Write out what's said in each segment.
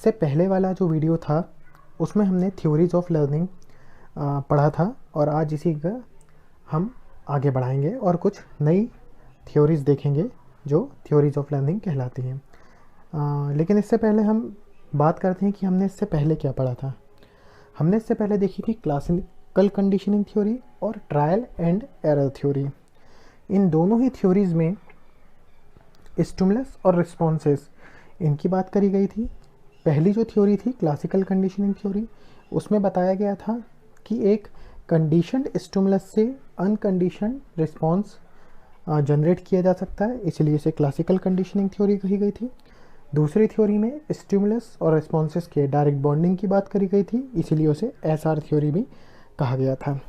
इससे पहले वाला जो वीडियो था उसमें हमने थ्योरीज ऑफ लर्निंग पढ़ा था और आज इसी का हम आगे बढ़ाएंगे और कुछ नई थ्योरीज देखेंगे जो थ्योरीज ऑफ लर्निंग कहलाती हैं। लेकिन इससे पहले हम बात करते हैं कि हमने इससे पहले क्या पढ़ा था। हमने इससे पहले देखी थी क्लासिकल कंडीशनिंग थ्योरी और ट्रायल एंड एरर थ्योरी। इन दोनों ही थ्योरीज में स्टिमुलस और रिस्पॉन्सेस इनकी बात करी गई थी। पहली जो थ्योरी थी क्लासिकल कंडीशनिंग थ्योरी, उसमें बताया गया था कि एक कंडीशनड स्टिमुलस से अनकंडीशनड रिस्पॉन्स जनरेट किया जा सकता है, इसलिए इसे क्लासिकल कंडीशनिंग थ्योरी कही गई थी। दूसरी थ्योरी में स्टिमुलस और रिस्पॉन्सेस के डायरेक्ट बॉन्डिंग की बात करी गई थी, इसीलिए उसे एसआर थ्योरी भी कहा गया था।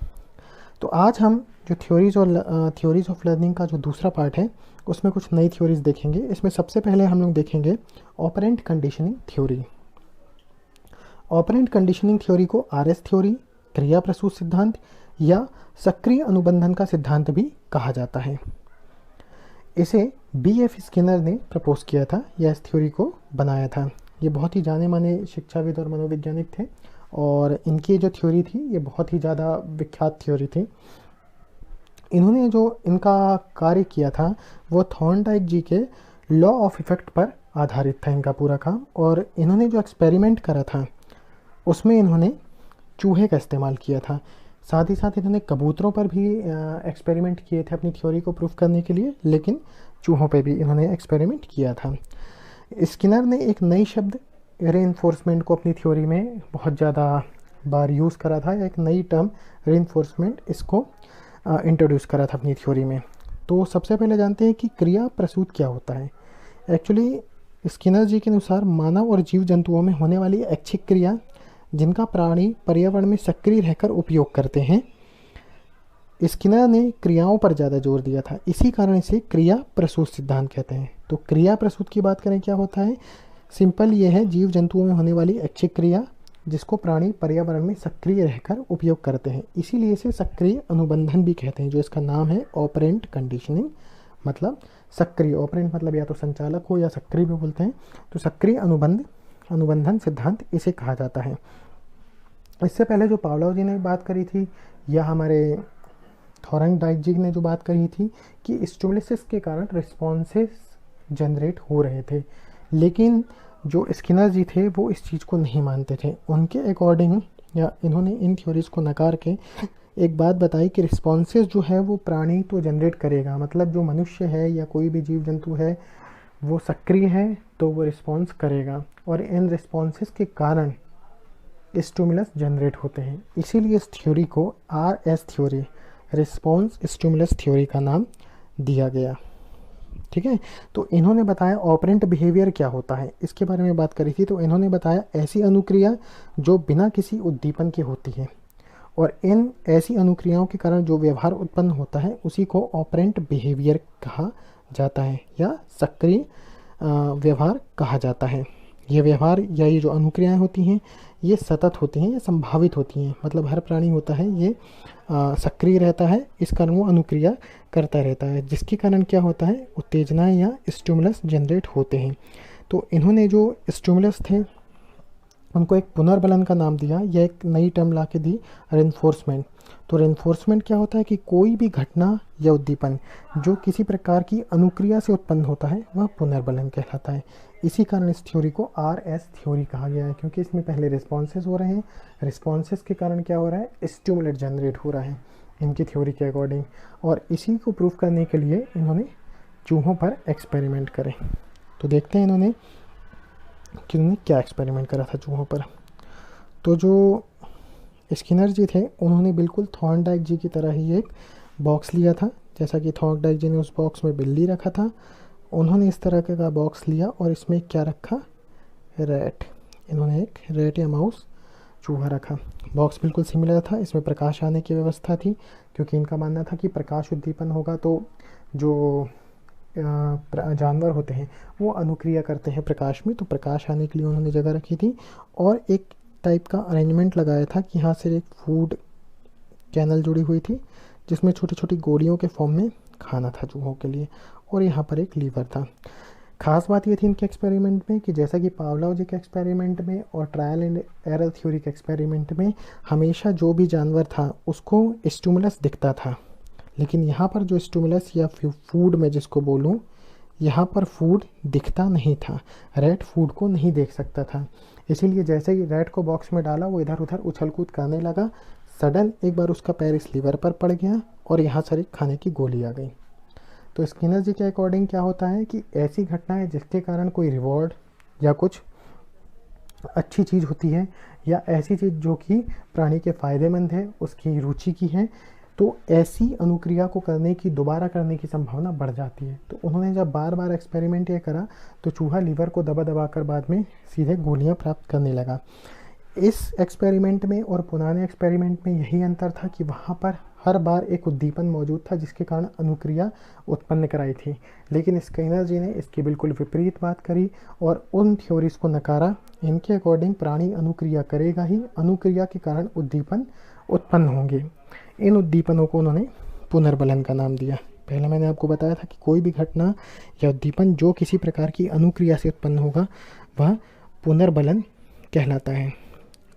तो आज हम जो थ्योरीज ऑफ लर्निंग का जो दूसरा पार्ट है उसमें कुछ नई थ्योरीज देखेंगे। इसमें सबसे पहले हम लोग देखेंगे operant conditioning theory. Operant conditioning theory को आरएस थ्योरी, क्रिया प्रसूत सिद्धांत या सक्रिय अनुबंधन का सिद्धांत भी कहा जाता है। इसे बीएफ स्किनर ने प्रपोज किया था या इस थ्योरी को बनाया था। ये बहुत ही जाने माने शिक्षाविद और मनोवैज्ञानिक थे और इनकी जो थ्योरी थी ये बहुत ही ज़्यादा विख्यात थ्योरी थी। इन्होंने जो इनका कार्य किया था वो थॉर्नडाइक जी के लॉ ऑफ इफेक्ट पर आधारित था इनका पूरा काम। और इन्होंने जो एक्सपेरिमेंट करा था उसमें इन्होंने चूहे का इस्तेमाल किया था। साथ ही साथ इन्होंने कबूतरों पर भी एक्सपेरिमेंट किए थे अपनी थ्योरी को प्रूफ करने के लिए, लेकिन चूहों पे भी इन्होंने एक्सपेरिमेंट किया था। स्किनर ने एक नई शब्द रीइंफोर्समेंट को अपनी थ्योरी में बहुत ज़्यादा बार यूज़ करा था, या एक नई टर्म रीइंफोर्समेंट इसको इंट्रोड्यूस करा था अपनी थ्योरी में। तो सबसे पहले जानते हैं कि क्रिया प्रसूत क्या होता है। एक्चुअली स्किनर जी के अनुसार मानव और जीव जंतुओं में होने वाली ऐच्छिक क्रिया जिनका प्राणी पर्यावरण में सक्रिय रहकर उपयोग करते हैं, स्किनर ने क्रियाओं पर ज़्यादा जोर दिया था। इसी कारण इसे क्रिया प्रसूत सिद्धांत कहते हैं। तो क्रिया प्रसूत की बात करें क्या होता है, सिंपल ये है जीव जंतुओं में होने वाली ऐच्छिक क्रिया जिसको प्राणी पर्यावरण में सक्रिय रहकर उपयोग करते हैं, इसीलिए इसे सक्रिय अनुबंधन भी कहते हैं, जो इसका नाम है ऑपरेंट कंडीशनिंग। मतलब सक्रिय, ऑपरेंट मतलब या तो संचालक हो या सक्रिय भी बोलते हैं, तो सक्रिय अनुबंधन सिद्धांत इसे कहा जाता है। इससे पहले जो पावलोव जी ने बात करी थी या हमारे थॉर्नडाइक जी ने जो बात कही थी कि स्टिमुलस के कारण रिस्पॉन्सेस जनरेट हो रहे थे, लेकिन जो स्किनर जी थे वो इस चीज़ को नहीं मानते थे। उनके अकॉर्डिंग या इन्होंने इन थ्योरीज को नकार के एक बात बताई कि रिस्पॉन्सेस जो है वो प्राणी तो जनरेट करेगा, मतलब जो मनुष्य है या कोई भी जीव जंतु है वो सक्रिय है तो वो रिस्पॉन्स करेगा, और इन रिस्पॉन्सेस के कारण स्टिमुलस जनरेट होते हैं। इसीलिए इस थ्योरी को RS theory, response stimulus theory का नाम दिया गया। ठीक है, तो इन्होंने बताया ऑपरेंट बिहेवियर क्या होता है, इसके बारे में बात करी थी। तो इन्होंने बताया ऐसी अनुक्रिया जो बिना किसी उद्दीपन के होती है, और इन ऐसी अनुक्रियाओं के कारण जो व्यवहार उत्पन्न होता है उसी को ऑपरेंट बिहेवियर कहा जाता है या सक्रिय व्यवहार कहा जाता है। ये व्यवहार या ये जो अनुक्रियाएं होती हैं ये सतत होती हैं या संभावित होती हैं, मतलब हर प्राणी होता है ये सक्रिय रहता है, इस कारण वो अनुक्रिया करता रहता है, जिसके कारण क्या होता है उत्तेजना या स्टिमुलस जनरेट होते हैं। तो इन्होंने जो स्टिमुलस थे उनको एक पुनर्बलन का नाम दिया या एक नई टर्म ला के दी रेनफोर्समेंट। तो रेनफोर्समेंट क्या होता है कि कोई भी घटना या उद्दीपन जो किसी प्रकार की अनुक्रिया से उत्पन्न होता है वह पुनर्बलन कहलाता है। इसी कारण इस थ्योरी को आरएस थ्योरी कहा गया है, क्योंकि इसमें पहले रिस्पॉन्सेस हो रहे हैं, रिस्पॉन्सेस के कारण क्या हो रहा है स्टिमुलेट जनरेट हो रहा है इनकी थ्योरी के अकॉर्डिंग। और इसी को प्रूव करने के लिए इन्होंने चूहों पर एक्सपेरिमेंट करे। तो देखते हैं इन्होंने कि उन्होंने क्या एक्सपेरिमेंट करा था चूहों पर। तो जो स्किनर जी थे उन्होंने बिल्कुल थॉर्नडाइक जी की तरह ही एक बॉक्स लिया था, जैसा कि थॉर्नडाइक जी ने उस बॉक्स में बिल्ली रखा था, उन्होंने इस तरह का बॉक्स लिया और इसमें क्या रखा, रैट। इन्होंने एक रैट या माउस चूहा रखा। बॉक्स बिल्कुल सिमिलर था, इसमें प्रकाश आने की व्यवस्था थी, क्योंकि इनका मानना था कि प्रकाश उद्दीपन होगा तो जो जानवर होते हैं वो अनुक्रिया करते हैं प्रकाश में, तो प्रकाश आने के लिए उन्होंने जगह रखी थी। और एक टाइप का अरेंजमेंट लगाया था कि यहाँ से एक फूड कैनल जुड़ी हुई थी जिसमें छोटी छोटी गोलियों के फॉर्म में खाना था चूहों के लिए, और यहाँ पर एक लीवर था। खास बात ये थी इनके एक्सपेरिमेंट में कि जैसा कि पावलोव जी के एक्सपेरिमेंट में और ट्रायल एंड एरर थ्योरी के एक्सपेरिमेंट में हमेशा जो भी जानवर था उसको स्टिमुलस दिखता था, लेकिन यहाँ पर जो स्टिमुलस या फूड मैं जिसको बोलूँ, यहाँ पर फूड दिखता नहीं था। रैट फूड को नहीं देख सकता था, इसीलिए जैसे ही रैट को बॉक्स में डाला वो इधर उधर उछल कूद करने लगा। सडन एक बार उसका पैर इस लीवर पर पड़ गया और यहाँ सारी खाने की गोली आ गई। तो स्किनर जी के अकॉर्डिंग क्या होता है कि ऐसी घटनाएं जिसके कारण कोई रिवॉर्ड या कुछ अच्छी चीज़ होती है या ऐसी चीज़ जो कि प्राणी के फ़ायदेमंद है, उसकी रुचि की है, तो ऐसी अनुक्रिया को करने की, दोबारा करने की संभावना बढ़ जाती है। तो उन्होंने जब बार बार एक्सपेरिमेंट ये करा तो चूहा लीवर को दबा दबा कर बाद में सीधे गोलियां प्राप्त करने लगा। इस एक्सपेरिमेंट में और पुराने एक्सपेरिमेंट में यही अंतर था कि वहाँ पर हर बार एक उद्दीपन मौजूद था जिसके कारण अनुक्रिया उत्पन्न कराई थी, लेकिन स्किनर जी ने इसकी बिल्कुल विपरीत बात करी और उन थ्योरीज को नकारा। इनके अकॉर्डिंग प्राणी अनुक्रिया करेगा ही, अनुक्रिया के कारण उद्दीपन उत्पन्न होंगे। इन उद्दीपनों को उन्होंने पुनर्बलन का नाम दिया। पहले मैंने आपको बताया था कि कोई भी घटना या उद्दीपन जो किसी प्रकार की अनुक्रिया से उत्पन्न होगा वह पुनर्बलन कहलाता है।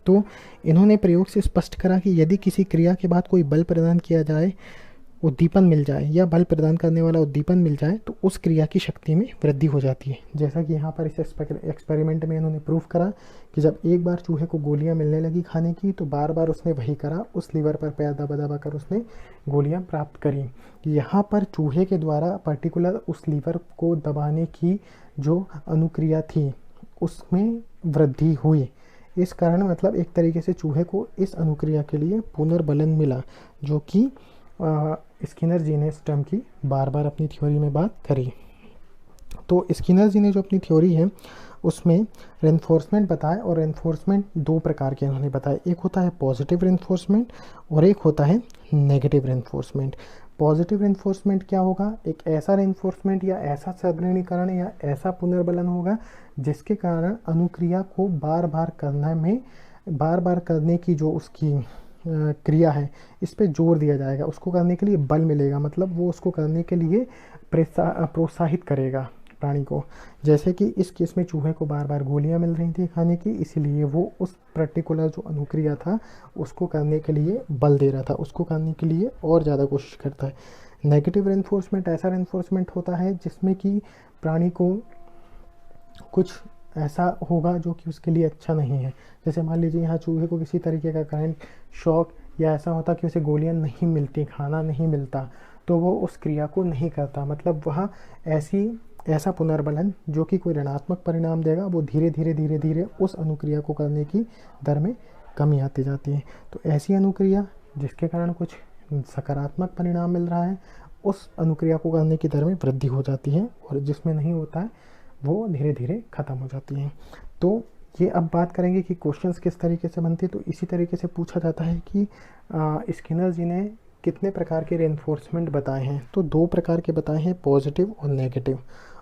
तो इन्होंने प्रयोग से स्पष्ट करा कि यदि किसी क्रिया के बाद कोई बल प्रदान किया जाए, उद्दीपन मिल जाए या बल प्रदान करने वाला उद्दीपन मिल जाए तो उस क्रिया की शक्ति में वृद्धि हो जाती है। जैसा कि यहाँ पर इस एक्सपेरिमेंट में इन्होंने प्रूफ करा कि जब एक बार चूहे को गोलियाँ मिलने लगी खाने की तो बार बार उसने वही करा, उस लीवर पर पैर दबा दबा कर उसने गोलियाँ प्राप्त करी। यहाँ पर चूहे के द्वारा पर्टिकुलर उस लीवर को दबाने की जो अनुक्रिया थी उसमें वृद्धि हुई। इस कारण मतलब एक तरीके से चूहे को इस अनुक्रिया के लिए पुनर्बलन मिला, जो कि स्किनर जी ने इस टर्म की बार बार अपनी थ्योरी में बात करी। तो स्किनर जी ने जो अपनी थ्योरी है उसमें रेनफोर्समेंट बताया, और रेनफोर्समेंट दो प्रकार के उन्होंने बताया। एक होता है पॉजिटिव रेनफोर्समेंट और एक होता है नेगेटिव रेनफोर्समेंट। पॉजिटिव रेनफोर्समेंट क्या होगा? एक ऐसा रेनफोर्समेंट या ऐसा सुदृढ़ीकरण या ऐसा पुनर्बलन होगा जिसके कारण अनुक्रिया को बार बार करने की जो उसकी क्रिया है इस पे जोर दिया जाएगा, उसको करने के लिए बल मिलेगा, मतलब वो उसको करने के लिए प्रोत्साहित करेगा प्राणी को। जैसे कि इस केस में चूहे को बार बार गोलियां मिल रही थी खाने की, इसीलिए वो उस पर्टिकुलर जो अनुक्रिया था उसको करने के लिए बल दे रहा था, उसको करने के लिए और ज़्यादा कोशिश करता है। नेगेटिव रेनफोर्समेंट ऐसा रेनफोर्समेंट होता है जिसमें कि प्राणी को कुछ ऐसा होगा जो कि उसके लिए अच्छा नहीं है। जैसे मान लीजिए यहाँ चूहे को किसी तरीके का करंट शॉक या ऐसा होता कि उसे गोलियां नहीं मिलती, खाना नहीं मिलता, तो वो उस क्रिया को नहीं करता। मतलब वह ऐसा पुनर्बलन जो कि कोई ऋणात्मक परिणाम देगा वो धीरे धीरे उस अनुक्रिया को करने की दर में कमी आती जाती है। तो ऐसी अनुक्रिया जिसके कारण कुछ सकारात्मक परिणाम मिल रहा है उस अनुक्रिया को करने की दर में वृद्धि हो जाती है, और जिसमें नहीं होता है वो धीरे धीरे ख़त्म हो जाती हैं। तो ये अब बात करेंगे कि क्वेश्चंस किस तरीके से बनते हैं। तो इसी तरीके से पूछा जाता है कि स्किनर जी ने कितने प्रकार के रेनफोर्समेंट बताए हैं। तो दो प्रकार के बताए हैं, पॉजिटिव और नेगेटिव।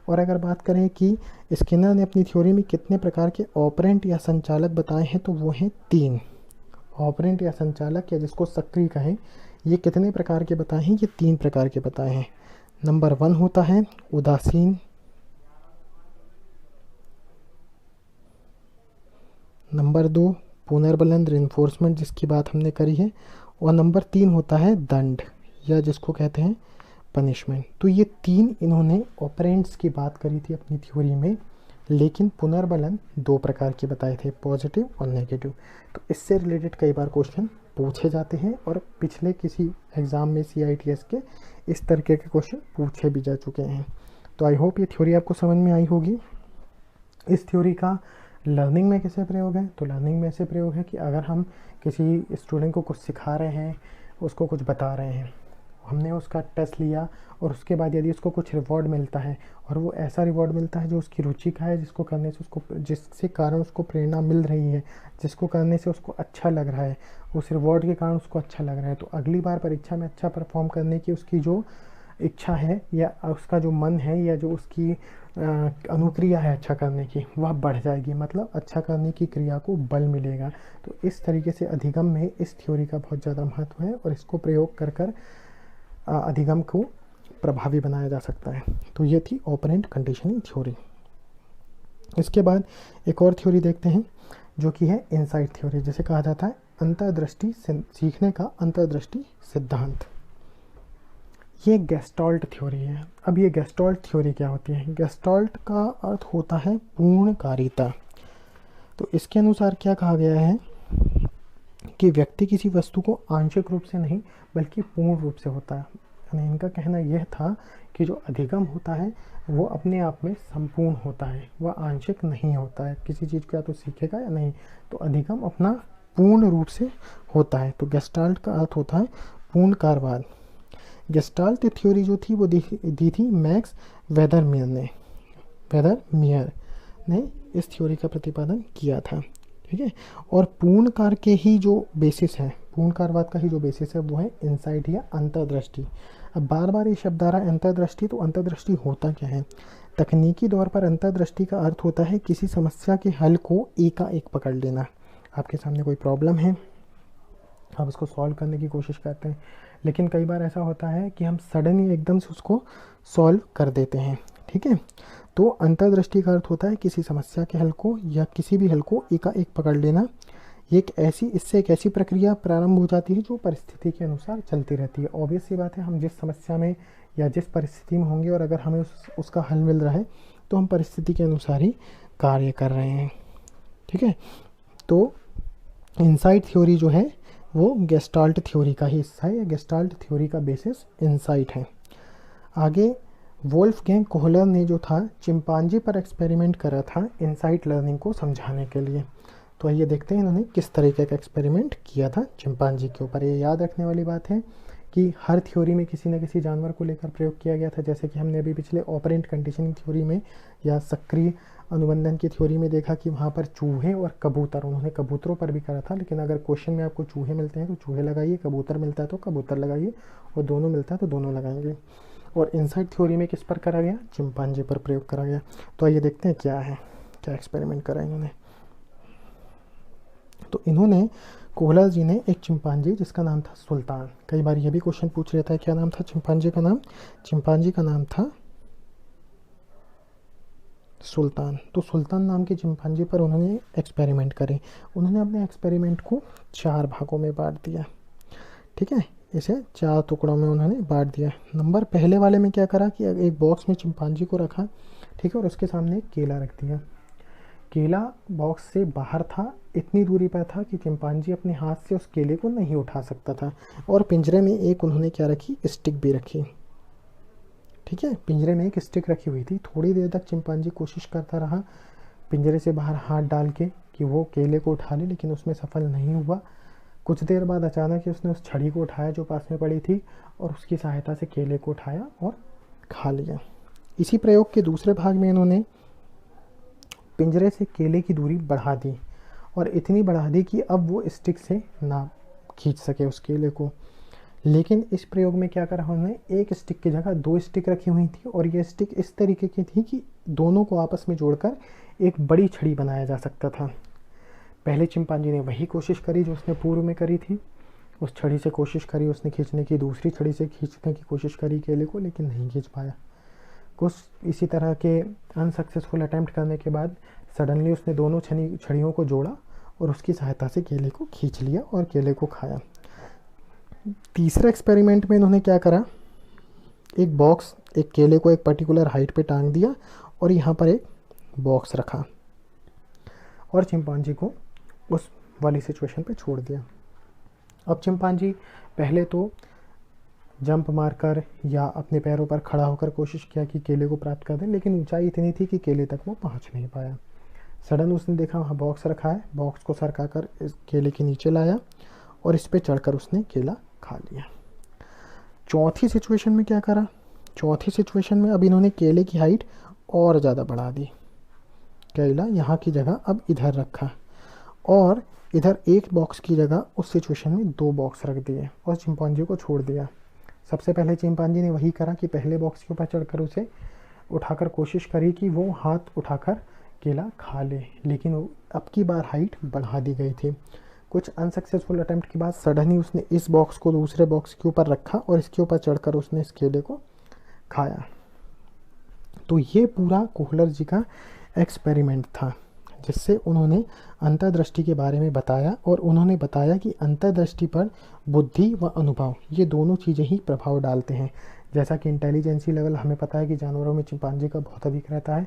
और अगर बात करें कि स्किनर ने अपनी थ्योरी में कितने प्रकार के ऑपरेंट या संचालक बताए हैं, तो वो हैं 3। ऑपरेंट या संचालक या जिसको सक्रिय कहें, ये कितने प्रकार के बताए हैं? ये 3 प्रकार के बताए हैं। नंबर 1 होता है उदासीन, नंबर 2 पुनर्बलन रेनफोर्समेंट जिसकी बात हमने करी है, और नंबर 3 होता है दंड या जिसको कहते हैं पनिशमेंट। तो ये 3 इन्होंने ऑपरेंट्स की बात करी थी अपनी थ्योरी में, लेकिन पुनर्बलन 2 प्रकार के बताए थे, पॉजिटिव और नेगेटिव। तो इससे रिलेटेड कई बार क्वेश्चन पूछे जाते हैं और पिछले किसी एग्ज़ाम में CITS के इस तरीके के क्वेश्चन पूछे भी जा चुके हैं। तो आई होप ये थ्योरी आपको समझ में आई होगी। इस थ्योरी का लर्निंग में कैसे प्रयोग है? तो लर्निंग में ऐसे प्रयोग है कि अगर हम किसी स्टूडेंट को कुछ सिखा रहे हैं, उसको कुछ बता रहे हैं, हमने उसका टेस्ट लिया और उसके बाद यदि उसको कुछ रिवॉर्ड मिलता है और वो ऐसा रिवॉर्ड मिलता है जो उसकी रुचि का है, जिसको करने से जिससे कारण उसको प्रेरणा मिल रही है, जिसको करने से उसको अच्छा लग रहा है, उस रिवॉर्ड के कारण उसको अच्छा लग रहा है, तो अगली बार परीक्षा में अच्छा परफॉर्म करने की उसकी जो इच्छा है या उसका जो मन है या जो उसकी अनुक्रिया है अच्छा करने की, वह बढ़ जाएगी, मतलब अच्छा करने की क्रिया को बल मिलेगा। तो इस तरीके से अधिगम में इस थ्योरी का बहुत ज़्यादा महत्व है और इसको प्रयोग कर अधिगम को प्रभावी बनाया जा सकता है। तो ये थी ऑपरेंट कंडीशनिंग थ्योरी। इसके बाद एक और थ्योरी देखते हैं जो कि है इनसाइट थ्योरी, जिसे कहा जाता है अंतर्दृष्टि सीखने का अंतर्दृष्टि सिद्धांत। ये गेस्टाल्ट थ्योरी है। अब ये गेस्टाल्ट थ्योरी क्या होती है? गेस्टाल्ट का अर्थ होता है पूर्णकारिता। तो इसके अनुसार क्या कहा गया है कि व्यक्ति किसी वस्तु को आंशिक रूप से नहीं बल्कि पूर्ण रूप से होता है। यानी इनका कहना यह था कि जो अधिगम होता है वो अपने आप में संपूर्ण होता है, वह आंशिक नहीं होता है। किसी चीज़ को या तो सीखेगा या नहीं, तो अधिगम अपना पूर्ण रूप से होता है। तो गेस्टाल्ट का अर्थ होता है पूर्णकारवाद। गेस्टाल्ट थ्योरी जो थी वो दी थी मैक्स वेदरमियर ने इस थ्योरी का प्रतिपादन किया था। ठीक है, और पूर्णकार के ही जो बेसिस है, पूर्णकारवाद का ही जो बेसिस है वो है इनसाइट या अंतर्दृष्टि। अब बार बार ये शब्द आ रहा है अंतर्दृष्टि, तो अंतर्दृष्टि होता क्या है? तकनीकी तौर पर अंतर्दृष्टि का अर्थ होता है किसी समस्या के हल को एकाएक पकड़ लेना। आपके सामने कोई प्रॉब्लम है, आप उसको सॉल्व करने की कोशिश करते हैं, लेकिन कई बार ऐसा होता है कि हम सडनली एकदम से उसको सॉल्व कर देते हैं। ठीक है, तो अंतर्दृष्टि का अर्थ होता है किसी समस्या के हल को या किसी भी हल को एकाएक पकड़ लेना। इससे एक ऐसी प्रक्रिया प्रारंभ हो जाती है जो परिस्थिति के अनुसार चलती रहती है। ऑब्वियस सी बात है, हम जिस समस्या में या जिस परिस्थिति में होंगे और अगर हमें उसका हल मिल रहा है तो हम परिस्थिति के अनुसार ही कार्य कर रहे हैं। ठीक है, तो इनसाइट थ्योरी जो है वो गेस्टाल्ट थ्योरी का ही हिस्सा है, या गेस्टाल्ट थ्योरी का बेसिस इनसाइट है। आगे वोल्फगैंग कोहलर ने जो था चिंपांजी पर एक्सपेरिमेंट करा था इनसाइट लर्निंग को समझाने के लिए। तो आइए देखते हैं इन्होंने किस तरीके का एक्सपेरिमेंट किया था चिंपांजी के ऊपर। ये याद रखने वाली बात है कि हर थ्योरी में किसी न किसी जानवर को लेकर प्रयोग किया गया था। जैसे कि हमने अभी पिछले ऑपरेंट कंडीशनिंग थ्योरी में या सक्रिय अनुबंधन की थ्योरी में देखा कि वहाँ पर चूहे और कबूतर, उन्होंने कबूतरों पर भी करा था। लेकिन अगर क्वेश्चन में आपको चूहे मिलते हैं तो चूहे लगाइए, कबूतर मिलता है तो कबूतर लगाइए, और दोनों मिलता है तो दोनों लगाएंगे। और इनसाइट थ्योरी में किस पर करा गया? चिंपांजी पर प्रयोग करा गया। तो आइए देखते हैं क्या है, क्या एक्सपेरिमेंट करा इन्होंने। तो इन्होंने कोहलर जी ने एक चिंपांजी जिसका नाम था सुल्तान, कई बार यह भी क्वेश्चन पूछ रहता है क्या नाम था चिंपांजी का नाम? चिंपांजी का नाम था सुल्तान। तो सुल्तान नाम के चिंपांजी पर उन्होंने एक्सपेरिमेंट करे। उन्होंने अपने एक्सपेरिमेंट को 4 भागों में बांट दिया। ठीक है, इसे 4 टुकड़ों में उन्होंने बांट दिया। नंबर पहले वाले में क्या करा कि एक बॉक्स में चिंपांजी को रखा, ठीक है, और उसके सामने एक केला रख दिया। केला बॉक्स से बाहर था, इतनी दूरी पर था कि चिंपांजी अपने हाथ से उस केले को नहीं उठा सकता था। और पिंजरे में एक उन्होंने क्या रखी? स्टिक भी रखी। ठीक है, पिंजरे में एक स्टिक रखी हुई थी। थोड़ी देर तक चिंपांजी कोशिश करता रहा पिंजरे से बाहर हाथ डाल के कि वो केले को उठा ले, लेकिन उसमें सफल नहीं हुआ। कुछ देर बाद अचानक ही उसने उस छड़ी को उठाया जो पास में पड़ी थी और उसकी सहायता से केले को उठाया और खा लिया। इसी प्रयोग के दूसरे भाग में इन्होंने पिंजरे से केले की दूरी बढ़ा दी, और इतनी बढ़ा दी कि अब वो स्टिक से ना खींच सके उस केले को। लेकिन इस प्रयोग में क्या करा उन्होंने? एक स्टिक की जगह 2 स्टिक रखी हुई थी, और ये स्टिक इस तरीके की थी कि दोनों को आपस में जोड़कर एक बड़ी छड़ी बनाया जा सकता था। पहले चिंपांजी ने वही कोशिश करी जो उसने पूर्व में करी थी, उस छड़ी से कोशिश करी उसने खींचने की, दूसरी छड़ी से खींचने की कोशिश करी केले को, लेकिन नहीं खींच पाया। कुछ इसी तरह के अनसक्सेसफुल अटैम्प्ट करने के बाद सडनली उसने दोनों छड़ियों को जोड़ा और उसकी सहायता से केले को खींच लिया और केले को खाया। तीसरे एक्सपेरिमेंट में इन्होंने क्या करा? एक बॉक्स, एक केले को एक पर्टिकुलर हाइट पे टांग दिया और यहाँ पर एक बॉक्स रखा और चिंपांजी को उस वाली सिचुएशन पे छोड़ दिया। अब चिंपांजी पहले तो जंप मारकर या अपने पैरों पर खड़ा होकर कोशिश किया कि केले को प्राप्त कर दे, लेकिन ऊंचाई इतनी थी कि केले तक वो पहुंच नहीं पाया। सडन उसने देखा वहाँ बॉक्स रखा है, बॉक्स को सरकाकर इस केले के नीचे लाया और इस पे चढ़कर उसने केला खा लिया। चौथी सिचुएशन में क्या करा? चौथी सिचुएशन में अब इन्होंने केले की हाइट और ज़्यादा बढ़ा दी। केला यहाँ की जगह अब इधर रखा और इधर एक बॉक्स की जगह उस सिचुएशन में 2 बॉक्स रख दिए और चिंपांजी को छोड़ दिया। सबसे पहले चिंपांजी ने वही करा कि पहले बॉक्स के ऊपर चढ़कर उसे उठाकर कोशिश करी कि वो हाथ उठाकर केला खा ले, लेकिन अब की बार हाइट बढ़ा दी गई थी। कुछ अनसक्सेसफुल अटेम्प्ट के बाद सडनली उसने इस बॉक्स को दूसरे बॉक्स के ऊपर रखा और इसके ऊपर चढ़कर उसने इस केले को खाया। तो ये पूरा कोहलर जी का एक्सपेरिमेंट था जिससे उन्होंने अंतर्दृष्टि के बारे में बताया, और उन्होंने बताया कि अंतर्दृष्टि पर बुद्धि व अनुभव ये दोनों चीज़ें ही प्रभाव डालते हैं। जैसा कि इंटेलिजेंसी लेवल हमें पता है कि जानवरों में चिंपांजी का बहुत अधिक रहता है,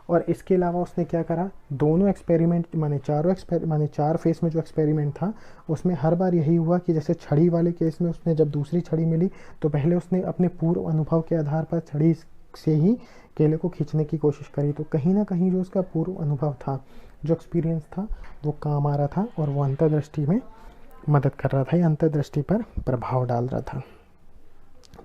और इसके अलावा उसने क्या करा, दोनों एक्सपेरिमेंट माने चार फेस में जो एक्सपेरिमेंट था उसमें हर बार यही हुआ कि जैसे छड़ी वाले केस में उसने जब दूसरी छड़ी मिली तो पहले उसने अपने पूर्व अनुभव के आधार पर छड़ी से ही केले को खींचने की कोशिश करी, तो कहीं ना कहीं जो उसका पूर्व अनुभव था, जो एक्सपीरियंस था, वो काम आ रहा था और वो अंतर्दृष्टि में मदद कर रहा था या अंतर्दृष्टि पर प्रभाव डाल रहा था।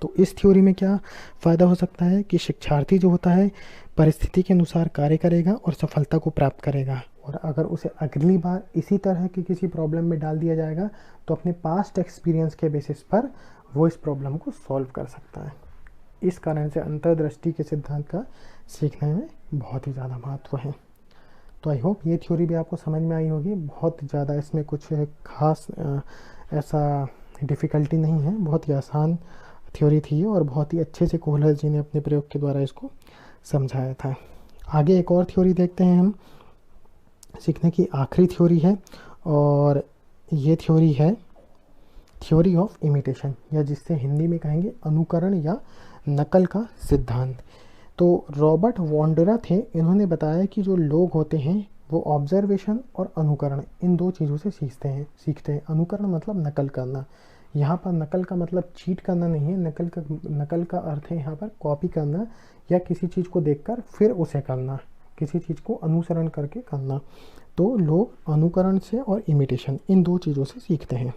तो इस थ्योरी में क्या फ़ायदा हो सकता है कि शिक्षार्थी जो होता है परिस्थिति के अनुसार कार्य करेगा और सफलता को प्राप्त करेगा, और अगर उसे अगली बार इसी तरह की किसी प्रॉब्लम में डाल दिया जाएगा तो अपने पास्ट एक्सपीरियंस के बेसिस पर वो इस प्रॉब्लम को सॉल्व कर सकता है। इस कारण से अंतर्दृष्टि के सिद्धांत का सीखने में बहुत ही ज़्यादा महत्व है। तो आई होप ये थ्योरी भी आपको समझ में आई होगी। बहुत ज़्यादा इसमें कुछ खास ऐसा डिफ़िकल्टी नहीं है, बहुत ही आसान थ्योरी थी और बहुत ही अच्छे से कोहलर जी ने अपने प्रयोग के द्वारा इसको समझाया था। आगे एक और थ्योरी देखते हैं हम, सीखने की आखिरी थ्योरी है, और ये थ्योरी है थ्योरी ऑफ इमिटेशन, या जिससे हिंदी में कहेंगे अनुकरण या नकल का सिद्धांत। तो रॉबर्ट वॉन्डरा थे, इन्होंने बताया कि जो लोग होते हैं वो ऑब्जर्वेशन और अनुकरण इन दो चीज़ों से सीखते हैं। अनुकरण मतलब नकल करना, यहाँ पर नकल का मतलब चीट करना नहीं है, नकल का अर्थ है यहाँ पर कॉपी करना या किसी चीज़ को देखकर फिर उसे करना, किसी चीज़ को अनुसरण करके करना। तो लोग अनुकरण से और इमिटेशन इन दो चीज़ों से सीखते हैं।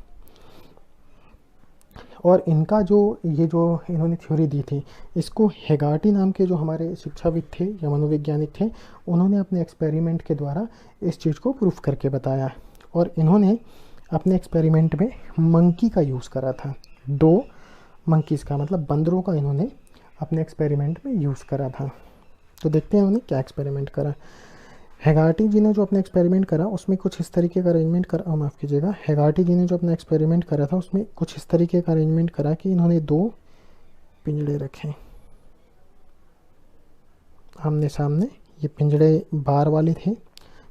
और इनका जो इन्होंने थ्योरी दी थी, इसको हेगार्टी नाम के जो हमारे शिक्षाविद थे या मनोवैज्ञानिक थे, उन्होंने अपने एक्सपेरिमेंट के द्वारा इस चीज़ को प्रूफ करके बताया। और इन्होंने अपने एक्सपेरिमेंट में मंकी का यूज़ करा था, 2 मंकीज़ का मतलब बंदरों का इन्होंने अपने एक्सपेरिमेंट में यूज़ करा था। तो देखते हैं उन्होंने क्या एक्सपेरिमेंट करा। हेगार्टी जी ने जो अपना एक्सपेरिमेंट करा उसमें कुछ इस तरीके का अरेंजमेंट करा, माफ़ कीजिएगा, हेगार्टी जी ने जो अपना एक्सपेरिमेंट करा था उसमें कुछ इस तरीके का अरेंजमेंट करा कि इन्होंने 2 पिंजड़े रखे आमने सामने। ये पिंजड़े बार वाले थे,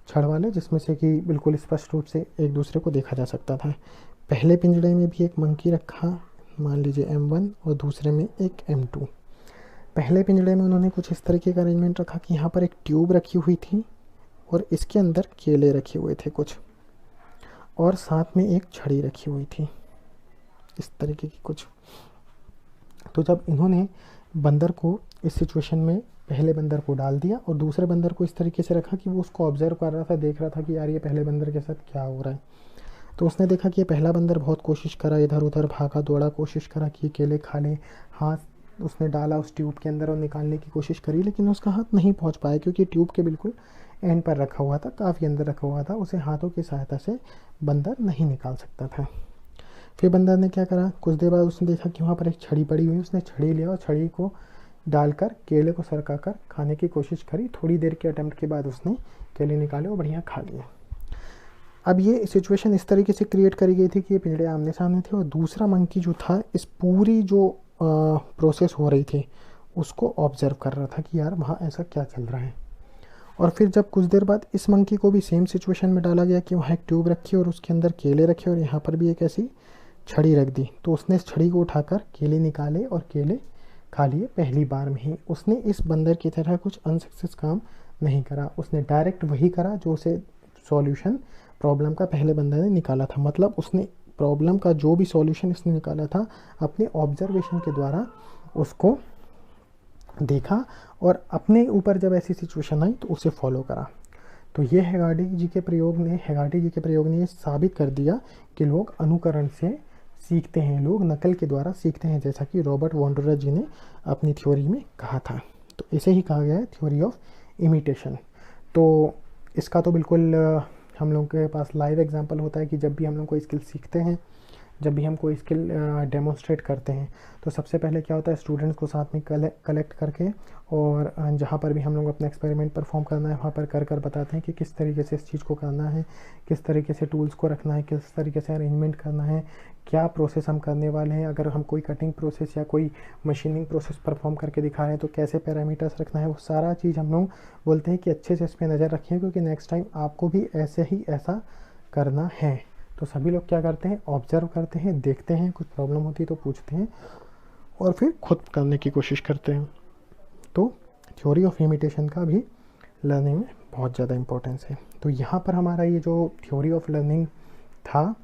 छड़ वाले, जिसमें से कि बिल्कुल स्पष्ट रूप से एक दूसरे को देखा जा सकता था। पहले पिंजड़े में भी एक मंकी रखा, मान लीजिए M1, और दूसरे में एक M2। पहले पिंजड़े में उन्होंने कुछ इस तरीके का अरेंजमेंट रखा कि यहाँ पर एक ट्यूब रखी हुई थी और इसके अंदर केले रखे हुए थे कुछ, और साथ में एक छड़ी रखी हुई थी इस तरीके की कुछ। तो जब इन्होंने बंदर को इस सिचुएशन में पहले बंदर को डाल दिया और दूसरे बंदर को इस तरीके से रखा कि वो उसको ऑब्जर्व कर रहा था, देख रहा था कि यार ये पहले बंदर के साथ क्या हो रहा है। तो उसने देखा कि ये पहला बंदर बहुत कोशिश करा, इधर उधर भागा दौड़ा, कोशिश करा कि ये केले खा ले। हाथ उसने डाला उस ट्यूब के अंदर और निकालने की कोशिश करी, लेकिन उसका हाथ नहीं पहुंच पाया क्योंकि ट्यूब के बिल्कुल एंड पर रखा हुआ था, काफ़ी अंदर रखा हुआ था, उसे हाथों की सहायता से बंदर नहीं निकाल सकता था। फिर बंदर ने क्या करा, कुछ देर बाद उसने देखा कि वहाँ पर एक छड़ी पड़ी हुई, उसने छड़ी लिया और छड़ी को डालकर केले को सरकाकर खाने की कोशिश करी। थोड़ी देर के अटेम्प्ट के बाद उसने केले निकाले और बढ़िया खा लिए। अब ये सिचुएशन इस तरीके से क्रिएट करी गई थी कि ये पिंजड़े आमने सामने थे और दूसरा मंकी जो था इस पूरी जो प्रोसेस हो रही थी उसको ऑब्जर्व कर रहा था कि यार वहाँ ऐसा क्या चल रहा है। और फिर जब कुछ देर बाद इस मंकी को भी सेम सिचुएशन में डाला गया कि वहाँ एक ट्यूब रखी और उसके अंदर केले रखे और यहाँ पर भी एक ऐसी छड़ी रख दी, तो उसने इस छड़ी को उठाकर केले निकाले और केले खा लिए पहली बार में ही। उसने इस बंदर की तरह कुछ अनसक्सेस काम नहीं करा, उसने डायरेक्ट वही करा जो उसे सॉल्यूशन प्रॉब्लम का पहले बंदर ने निकाला था। मतलब उसने प्रॉब्लम का जो भी सॉल्यूशन इसने निकाला था अपने ऑब्जर्वेशन के द्वारा उसको देखा और अपने ऊपर जब ऐसी सिचुएशन आई तो उसे फॉलो करा। तो ये हेगार्टी जी के प्रयोग ने ये साबित कर दिया कि लोग अनुकरण से सीखते हैं, लोग नकल के द्वारा सीखते हैं, जैसा कि रॉबर्ट वॉन्डरा जी ने अपनी थ्योरी में कहा था। तो इसे ही कहा गया है थ्योरी ऑफ इमिटेशन। तो इसका तो बिल्कुल हम लोग के पास लाइव एग्जांपल होता है कि जब भी हम लोग कोई स्किल सीखते हैं जब भी हम कोई स्किल डेमोन्स्ट्रेट करते हैं तो सबसे पहले क्या होता है, स्टूडेंट्स को साथ में कलेक्ट करके और जहाँ पर भी हम लोग अपना एक्सपेरिमेंट परफॉर्म करना है वहाँ पर कर बताते हैं कि किस तरीके से इस चीज़ को करना है, किस तरीके से टूल्स को रखना है, किस तरीके से अरेंजमेंट करना है, क्या प्रोसेस हम करने वाले हैं। अगर हम कोई कटिंग प्रोसेस या कोई मशीनिंग प्रोसेस परफॉर्म करके दिखा रहे हैं तो कैसे पैरामीटर्स रखना है, वो सारा चीज़ हम लोग बोलते हैं कि अच्छे से इस पर नज़र रखिए, क्योंकि नेक्स्ट टाइम आपको भी ऐसे ही ऐसा करना है। तो सभी लोग क्या करते हैं, ऑब्जर्व करते हैं, देखते हैं, कुछ प्रॉब्लम होती है तो पूछते हैं और फिर खुद करने की कोशिश करते हैं। तो थ्योरी ऑफ इमिटेशन का भी लर्निंग में बहुत ज़्यादा इम्पोर्टेंस है। तो यहाँ पर हमारा ये जो थ्योरी ऑफ लर्निंग था,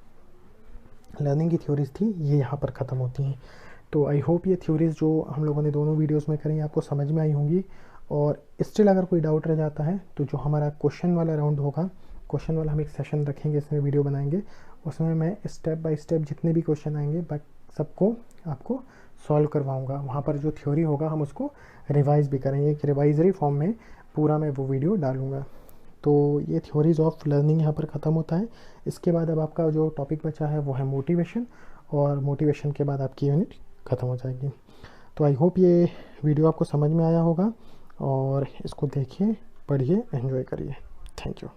लर्निंग की थ्योरीज थी, ये यहाँ पर ख़त्म होती हैं। तो आई होप ये थ्योरीज जो हम लोगों ने दोनों वीडियोस में करी आपको समझ में आई होंगी। और स्टिल अगर कोई डाउट रह जाता है तो जो हमारा क्वेश्चन वाला राउंड होगा, क्वेश्चन वाला हम एक सेशन रखेंगे, इसमें वीडियो बनाएंगे, उसमें मैं स्टेप बाय स्टेप जितने भी क्वेश्चन आएंगे सबको आपको सॉल्व करवाऊंगा। वहाँ पर जो थ्योरी होगा हम उसको रिवाइज भी करेंगे, एक रिवाइजरी फॉर्म में पूरा मैं वो वीडियो डालूंगा। तो ये थ्योरीज ऑफ लर्निंग यहाँ पर ख़त्म होता है। इसके बाद अब आपका जो टॉपिक बचा है वो है मोटिवेशन, और मोटिवेशन के बाद आपकी यूनिट ख़त्म हो जाएगी। तो आई होप ये वीडियो आपको समझ में आया होगा, और इसको देखिए, पढ़िए, एंजॉय करिए। Thank you.